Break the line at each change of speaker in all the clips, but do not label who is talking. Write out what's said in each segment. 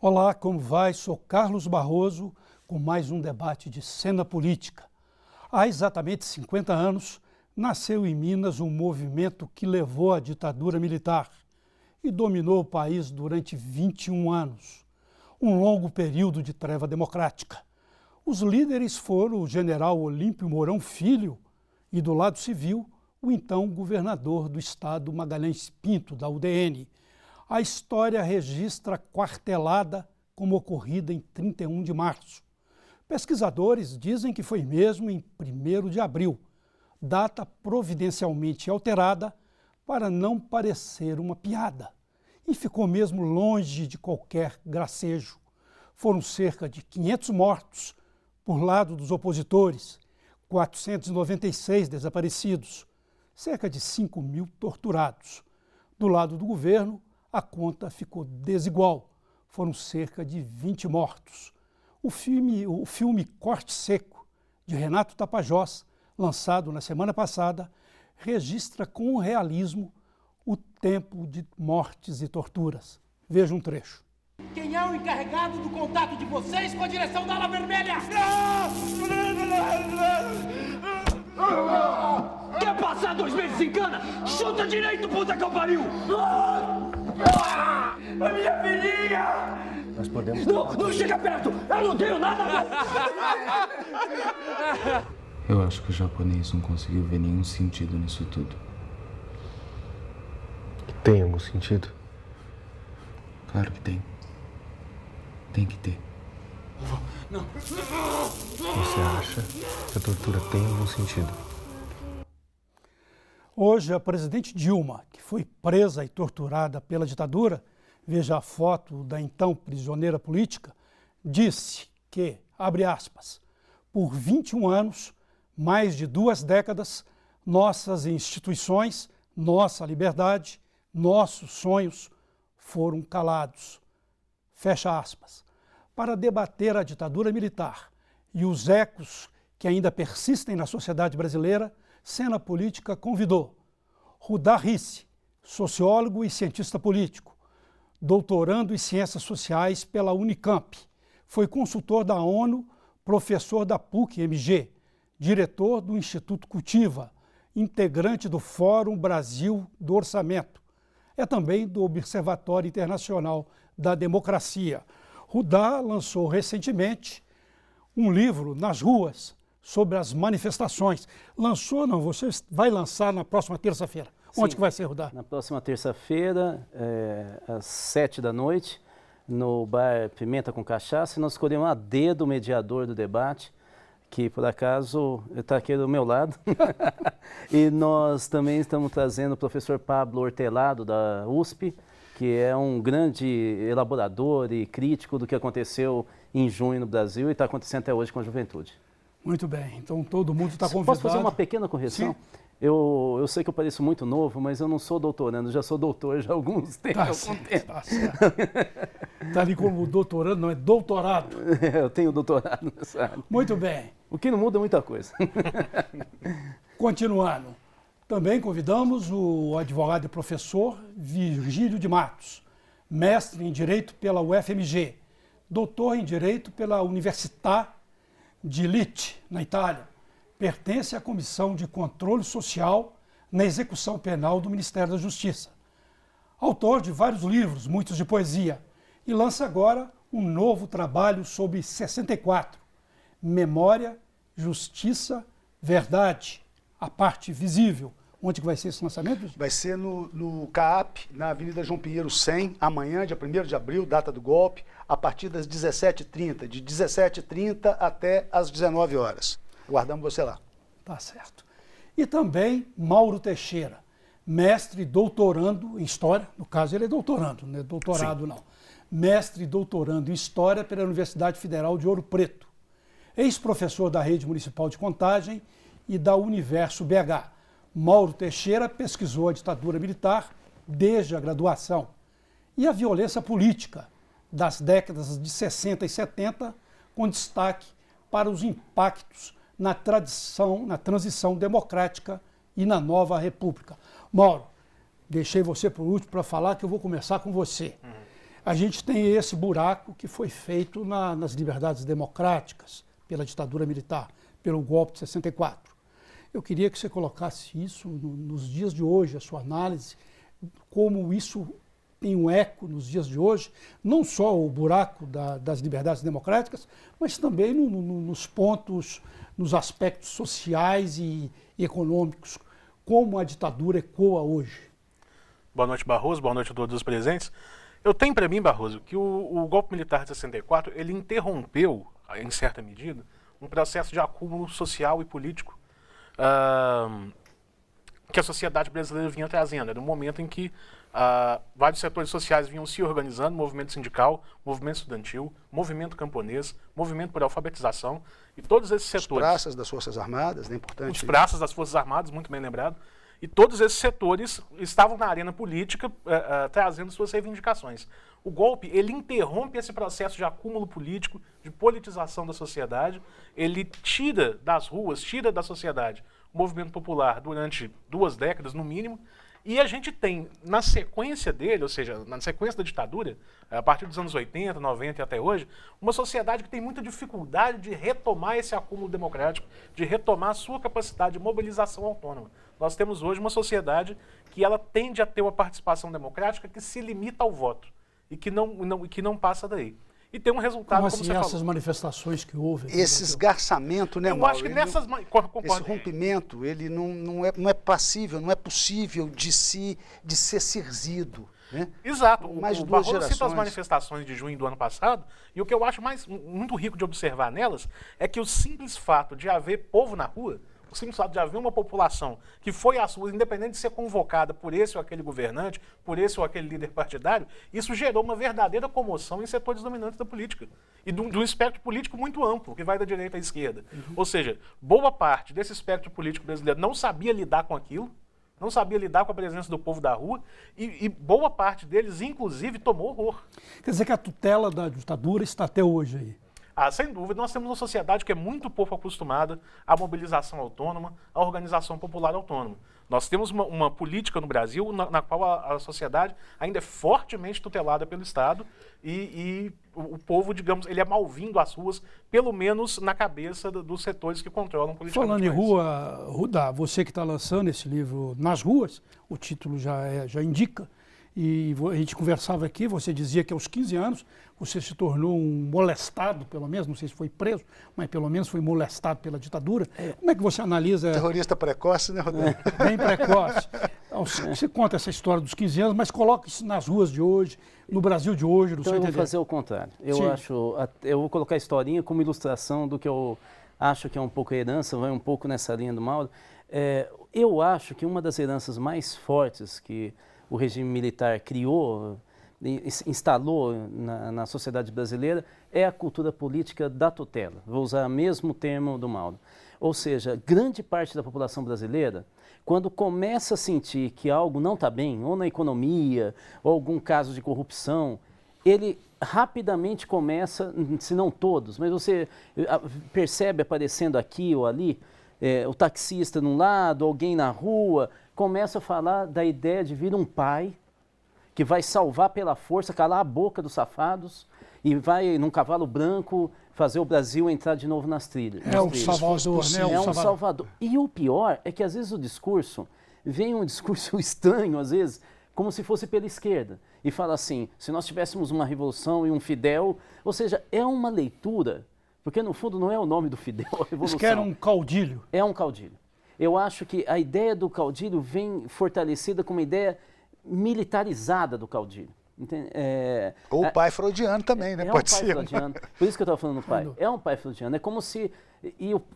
Olá, como vai? Sou Carlos Barroso com mais um debate de cena política. Há exatamente 50 anos, nasceu em Minas um movimento que levou à ditadura militar e dominou o país durante 21 anos, um longo período de treva democrática. Os líderes foram o general Olímpio Mourão Filho e, do lado civil, o então governador do estado Magalhães Pinto, da UDN. A história registra a quartelada como ocorrida em 31 de março. Pesquisadores dizem que foi mesmo em 1º de abril, data providencialmente alterada para não parecer uma piada. E ficou mesmo longe de qualquer gracejo. Foram cerca de 500 mortos por lado dos opositores, 496 desaparecidos, cerca de 5.000 torturados. Do lado do governo, a conta ficou desigual. Foram cerca de 20 mortos. O filme Corte Seco, de Renato Tapajós, lançado na semana passada, registra com realismo o tempo de mortes e torturas. Veja um trecho.
Quem é o encarregado do contato de vocês com a direção da Ala Vermelha? Quer passar 2 meses em cana? Chuta direito, puta que eu pariu! A minha filhinha!
Nós podemos...
Não chega perto! Eu não tenho nada!
Eu acho que o japonês não conseguiu ver nenhum sentido nisso tudo.
Tem algum sentido?
Claro que tem. Tem que ter.
Não.
Você acha que a tortura tem algum sentido?
Hoje, a presidente Dilma, que foi presa e torturada pela ditadura, veja a foto da então prisioneira política, disse que, abre aspas, por 21 anos, mais de 2 décadas, nossas instituições, nossa liberdade, nossos sonhos foram calados. Fecha aspas. Para debater a ditadura militar e os ecos que ainda persistem na sociedade brasileira, Cena Política convidou Rudá Rissi, sociólogo e cientista político, doutorando em Ciências Sociais pela Unicamp, foi consultor da ONU, professor da PUC-MG, diretor do Instituto Cultiva, integrante do Fórum Brasil do Orçamento. É também do Observatório Internacional da Democracia. Rudá lançou recentemente um livro, Nas Ruas, sobre as manifestações. Lançou, não? Você vai lançar na próxima terça-feira. Onde que vai ser, Rudá?
Na próxima terça-feira, às 19h, no bar Pimenta com Cachaça, nós escolhemos a dedo o mediador do debate, que por acaso está aqui do meu lado. E nós também estamos trazendo o professor Pablo Hortelado, da USP, que é um grande elaborador e crítico do que aconteceu em junho no Brasil e está acontecendo até hoje com a juventude.
Muito bem, então todo mundo está convidado.
Posso fazer uma pequena correção?
Sim.
Eu sei que eu pareço muito novo, mas eu não sou doutorando, já sou doutor já há algum tempo.
Tá certo. Está ali como doutorando, não é doutorado.
Eu tenho doutorado nessa área.
Muito bem.
O que não muda é muita coisa.
Continuando, também convidamos o advogado e professor Virgílio de Matos, mestre em Direito pela UFMG, doutor em Direito pela Università de Lecce, na Itália. Pertence à Comissão de Controle Social na Execução Penal do Ministério da Justiça. Autor de vários livros, muitos de poesia, e lança agora um novo trabalho sobre 64, Memória, Justiça, Verdade, a parte visível. Onde que vai ser esse lançamento?
Vai ser no CAAP, na Avenida João Pinheiro 100, amanhã, dia 1º de abril, data do golpe, a partir das 17h30, de 17h30 até as 19 horas. Aguardamos você lá.
Tá certo. E também Mauro Teixeira, mestre e doutorando em História, no caso ele é doutorando, não é doutorado. Sim. Não. Mestre e doutorando em História pela Universidade Federal de Ouro Preto. Ex-professor da Rede Municipal de Contagem e da Universo BH. Mauro Teixeira pesquisou a ditadura militar desde a graduação e a violência política das décadas de 60 e 70, com destaque para os impactos na transição democrática e na nova república. Mauro, deixei você por último para falar que eu vou começar com você. a gente tem esse buraco que foi feito nas liberdades democráticas, pela ditadura militar, pelo golpe de 64. Eu queria que você colocasse isso nos dias de hoje, a sua análise, como isso tem um eco nos dias de hoje, não só o buraco das liberdades democráticas, mas também nos pontos, nos aspectos sociais e econômicos, como a ditadura ecoa hoje.
Boa noite, Barroso. Boa noite a todos os presentes. Eu tenho para mim, Barroso, que o golpe militar de 64, ele interrompeu, em certa medida, um processo de acúmulo social e político que a sociedade brasileira vinha trazendo. Era um momento em que vários setores sociais vinham se organizando, movimento sindical, movimento estudantil, movimento camponês, movimento por alfabetização, e todos esses setores...
Os praças das Forças Armadas, é importante.
Os praças das Forças Armadas, muito bem lembrado, e todos esses setores estavam na arena política trazendo suas reivindicações. O golpe, ele interrompe esse processo de acúmulo político, de politização da sociedade, ele tira das ruas, tira da sociedade o movimento popular durante 2 décadas, no mínimo, e a gente tem, na sequência dele, ou seja, na sequência da ditadura, a partir dos anos 80, 90 e até hoje, uma sociedade que tem muita dificuldade de retomar esse acúmulo democrático, de retomar a sua capacidade de mobilização autônoma. Nós temos hoje uma sociedade que ela tende a ter uma participação democrática que se limita ao voto e que não passa daí. E tem um resultado, como você
essas
falou.
manifestações que houve?
Esse esgarçamento, né,
Eu
Mauro?
acho que nessas...
Esse rompimento, ele não é passível, não é possível de ser cirzido. Né?
Exato.
Mais
O
duas
Barroso cita as
gerações.
manifestações de junho do ano passado, e o que eu acho muito rico de observar nelas é que o simples fato de haver povo na rua, o simples fato de haver uma população que foi às ruas, independente de ser convocada por esse ou aquele governante, por esse ou aquele líder partidário, isso gerou uma verdadeira comoção em setores dominantes da política. E de um espectro político muito amplo, que vai da direita à esquerda. Ou seja, boa parte desse espectro político brasileiro não sabia lidar com aquilo, não sabia lidar com a presença do povo da rua, e boa parte deles, inclusive, tomou horror.
Quer dizer que a tutela da ditadura está até hoje aí?
Sem dúvida, nós temos uma sociedade que é muito pouco acostumada à mobilização autônoma, à organização popular autônoma. Nós temos uma política no Brasil na qual a sociedade ainda é fortemente tutelada pelo Estado e o povo, digamos, ele é mal-vindo às ruas, pelo menos na cabeça dos setores que controlam politicamente.
Falando em rua, Rudá, você que está lançando esse livro Nas Ruas, o título já indica, e a gente conversava aqui, você dizia que aos 15 anos você se tornou um molestado, pelo menos, não sei se foi preso, mas pelo menos foi molestado pela ditadura. Como é que você analisa...
Terrorista precoce, né, Rodrigo?
Bem precoce. Você conta essa história dos 15 anos, mas coloca isso nas ruas de hoje, no Brasil de hoje, no
Então eu vou fazer o contrário. Eu vou colocar a historinha como ilustração do que eu acho que é um pouco a herança, vai um pouco nessa linha do Mauro. Eu acho que uma das heranças mais fortes que o regime militar criou, instalou na sociedade brasileira, é a cultura política da tutela. Vou usar o mesmo termo do Mauro. Ou seja, grande parte da população brasileira, quando começa a sentir que algo não está bem, ou na economia, ou algum caso de corrupção, ele rapidamente começa, se não todos, mas você percebe aparecendo aqui ou ali, o taxista num lado, alguém na rua, começa a falar da ideia de vir um pai que vai salvar pela força, calar a boca dos safados e vai num cavalo branco fazer o Brasil entrar de novo nas trilhas.
É o Salvador, né?
É um Salvador. E o pior é que às vezes o discurso, vem um discurso estranho às vezes, como se fosse pela esquerda. E fala assim, se nós tivéssemos uma revolução e um Fidel, ou seja, é uma leitura, porque no fundo não é o nome do Fidel, a revolução.
Eles querem um caudilho.
É um caudilho. Eu acho que a ideia do caudilho vem fortalecida com uma ideia militarizada do caudilho.
Ou o pai freudiano também, né? Pode ser.
Freudiano. Por isso que eu estava falando do pai. É um pai freudiano. É como se...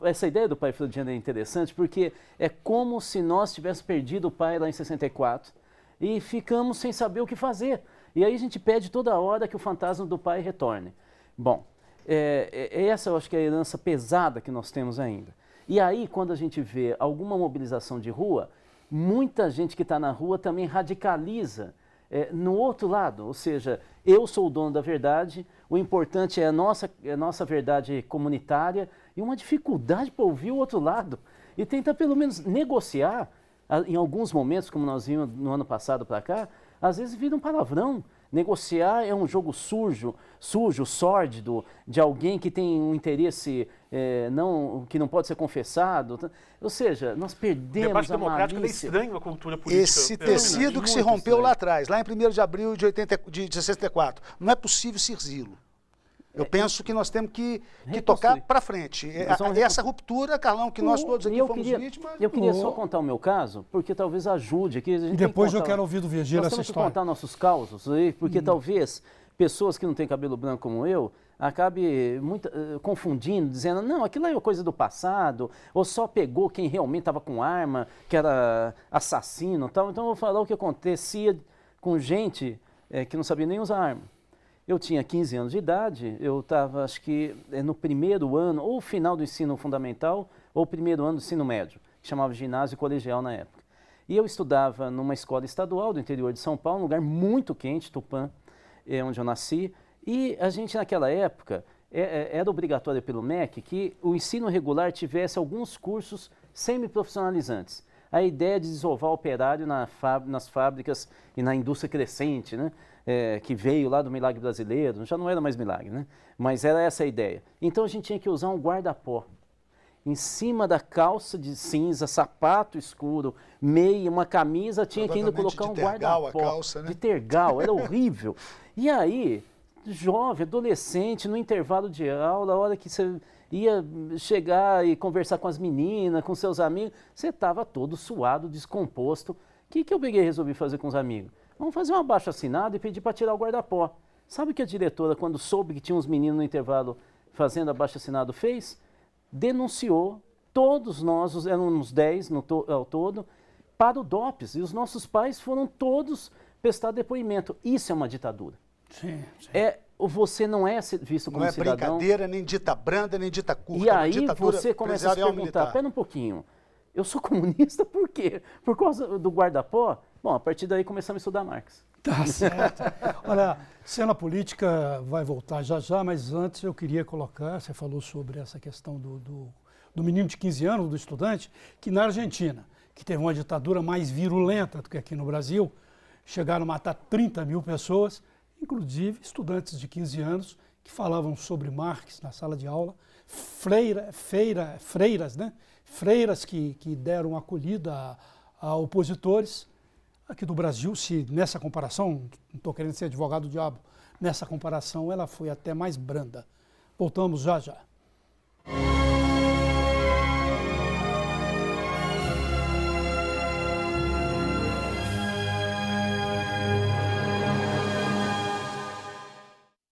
essa ideia do pai freudiano é interessante porque é como se nós tivéssemos perdido o pai lá em 64 e ficamos sem saber o que fazer. E aí a gente pede toda hora que o fantasma do pai retorne. Bom, essa eu acho que é a herança pesada que nós temos ainda. E aí, quando a gente vê alguma mobilização de rua, muita gente que está na rua também radicaliza no outro lado. Ou seja, eu sou o dono da verdade, o importante é a nossa verdade comunitária e uma dificuldade para ouvir o outro lado. E tentar pelo menos negociar, em alguns momentos, como nós vimos no ano passado para cá, às vezes vira um palavrão. Negociar é um jogo sujo, sórdido, de alguém que tem um interesse que não pode ser confessado. Ou seja, nós
O
perdemos
debate
a
democrático ele é
malícia.
estranho à cultura política.
Esse
europeia.
tecido que se
Muito
rompeu
estranho.
lá atrás, lá em 1º de abril de 64, não é possível cirzi-lo. Eu penso que nós temos que tocar
reconstruir.
para frente.
Nós vamos
Essa ruptura, Carlão, que nós todos aqui fomos vítimas...
Eu queria só contar o meu caso, porque talvez ajude. Aqui, a gente
E
tem que
depois eu
contar-
quero ouvir do Virgílio
Nós
essa
temos que
história.
contar nossos causos aí, porque talvez pessoas que não têm cabelo branco como eu acabe confundindo, dizendo, não, aquilo é coisa do passado, ou só pegou quem realmente estava com arma, que era assassino e tal. Então eu vou falar o que acontecia com gente que não sabia nem usar arma. Eu tinha 15 anos de idade, eu estava, acho que no primeiro ano, ou final do ensino fundamental, ou primeiro ano do ensino médio, que chamava ginásio colegial na época. E eu estudava numa escola estadual do interior de São Paulo, um lugar muito quente, Tupã, onde eu nasci. E a gente, naquela época, era obrigatório pelo MEC que o ensino regular tivesse alguns cursos semiprofissionalizantes. A ideia de desovar o operário nas fábricas e na indústria crescente, né? Que veio lá do milagre brasileiro, já não era mais milagre, né? Mas era essa a ideia. Então a gente tinha que usar um guarda-pó. Em cima da calça de cinza, sapato escuro, meia, uma camisa, tinha que ainda colocar um
tergal,
guarda-pó.
a calça, né?
De tergal, era horrível. E aí, jovem, adolescente, no intervalo de aula, a hora que você ia chegar e conversar com as meninas, com seus amigos, você estava todo suado, descomposto. O que eu peguei e resolvi fazer com os amigos? Vamos fazer um abaixo-assinado e pedir para tirar o guarda-pó. Sabe o que a diretora, quando soube que tinha uns meninos no intervalo fazendo abaixo-assinado, fez? Denunciou todos nós, éramos 10 ao todo, para o DOPS. E os nossos pais foram todos prestar depoimento. Isso é uma ditadura.
Sim, sim.
Você não é visto como
Não é
cidadão.
brincadeira, nem dita branda, nem dita curta.
E
é uma
aí
ditadura
você começa a se
empresarial
perguntar,
militar.
pera um pouquinho, eu sou comunista por quê? Por causa do guarda-pó? Bom, a partir daí começamos a estudar Marx.
Tá certo. Olha, cena política vai voltar já já, mas antes eu queria colocar, você falou sobre essa questão do menino de 15 anos, do estudante, que na Argentina, que teve uma ditadura mais virulenta do que aqui no Brasil, chegaram a matar 30 mil pessoas, inclusive estudantes de 15 anos que falavam sobre Marx na sala de aula, freiras, né? Freiras que deram acolhida a opositores. Aqui do Brasil, se nessa comparação, não estou querendo ser advogado do diabo, nessa comparação ela foi até mais branda. Voltamos já já.